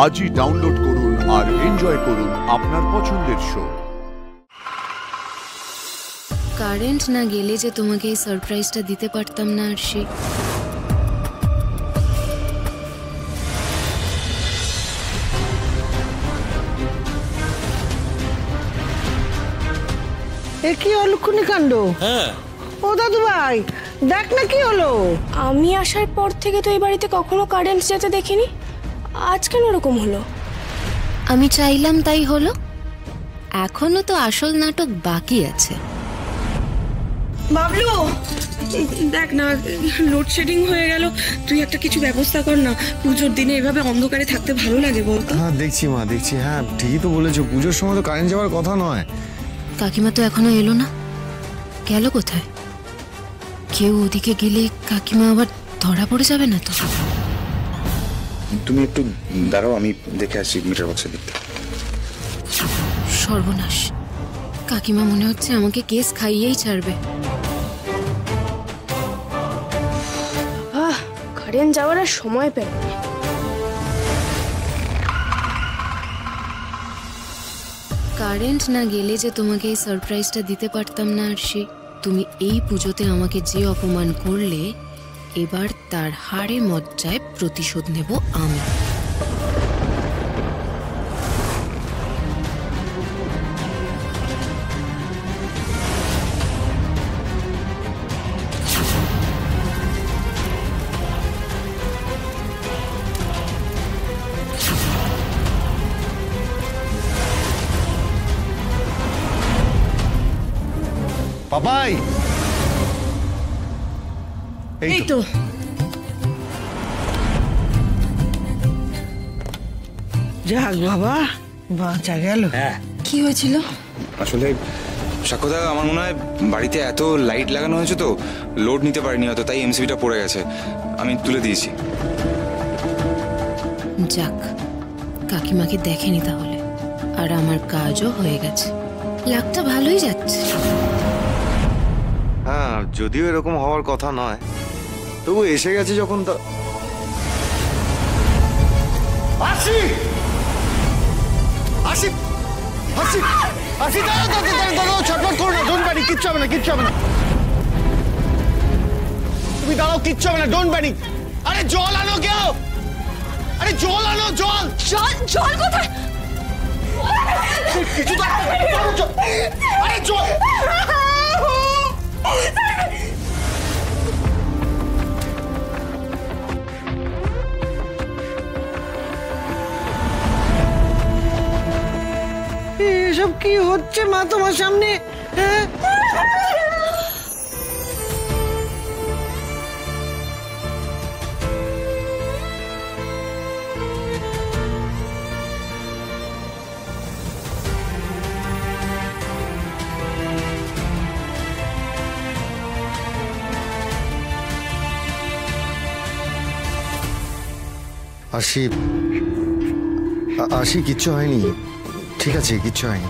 আজই ডাউনলোড করুন আর এনজয় করুন আপনার পছন্দের শো। কারেন্ট না গেলে যে তোমাকে এই সারপ্রাইজটা দিতে পারতাম না আরশি। এ কি অলক্ষণী কাণ্ড! হ্যাঁ ও দাদু ভাই, দেখ না কি হলো। আমি আসার পর থেকে তো এই বাড়িতে কখনো কারেন্ট যেতে দেখিনি, আজ কেন এরকম হলো? আমি চাইলাম তাই হলো। এখনো তো আসল নাটক বাকি আছে। বাবলু, দেখ না, লোডশেডিং হয়ে গেল। তুই একটা কিছু ব্যবস্থা কর না। পুজোর দিনে এভাবে অন্ধকারে থাকতে ভালো লাগে বলতো? হ্যাঁ দেখছি মা, দেখছি। হ্যাঁ ঠিকই তো বলেছো, পুজোর সময় তো কারেন্ট যাওয়ার কথা নয়। কাকিমা তো এখনো এলো না, গেল কোথায়? কেউ ওদিকে গেলে কাকিমা আবার ধরা পড়ে যাবে না তো? তুমি একটু দাঁড়াও, আমি দেখে আসছি মিটার বক্সের দিকটা। সর্বনাশ, কাকিমা মনে হচ্ছে আমাকে কেস খাইয়েই ছাড়বে। কারেন্ট যাওয়ার আর সময় পেল না। কারেন্ট না গেলে যে তোমাকে এই সারপ্রাইজটা দিতে পারতাম না আরশি। তুমি এই পুজোতে আমাকে যে অপমান করলে, এবার তার হাড়ে মজ্জায় প্রতিশোধ নেব আমি। পাপাই, এই তো যাক বাবা, বাঁচা গেল। কি হয়েছিল? আসলে সাক্ষ্যদা, আমার মনে হয় বাড়িতে এত লাইট লাগানো হয়েছে তো লোড নিতে পারিনি হয়তো, তাই এমসিবিটা পড়ে গেছে। আমি তুলে দিয়েছি। যাক, কাকিমাকে দেখেনি তাহলে, আর আমার কাজও হয়ে গেছে। লাকটা ভালোই যাচ্ছে। হ্যাঁ যদিও এরকম হওয়ার কথা নয়, তবু এসে গেছে যখন তো। আসি আসি আসি আসি, দাঁড়াও, ছটফট করো না, ডোন্ট প্যানিক, কিচ্ছু হবে না, কিচ্ছু হবে না। তুমি দাঁড়াও, কিচ্ছু হবে না, ডোন্ট প্যানিক। আরে জল আনো কেউ, আরে জল আনো, জল। জল কোথায়? কিছু তো আরে জল। এসব কি হচ্ছে মা তোমার সামনে? হ্যাঁ, আসি আসি, কিচ্ছু হয়নি, ঠিক আছে, কিচ্ছু হয়নি।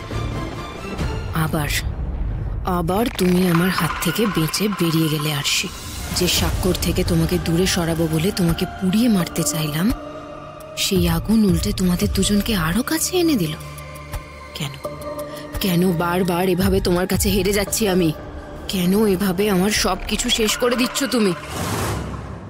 আবার তুমি আমার হাত থেকে বেঁচে বেরিয়ে গেলে আরশি। যে সাক্ষর থেকে তোমাকে দূরে সরাবো বলে তোমাকে পুড়িয়ে মারতে চাইলাম, সেই আগুন উল্টে তোমাদের দুজনকে আরো কাছে এনে দিল। কেন কেন বারবার এভাবে তোমার কাছে হেরে যাচ্ছি আমি? কেন এভাবে আমার সবকিছু শেষ করে দিচ্ছ তুমি?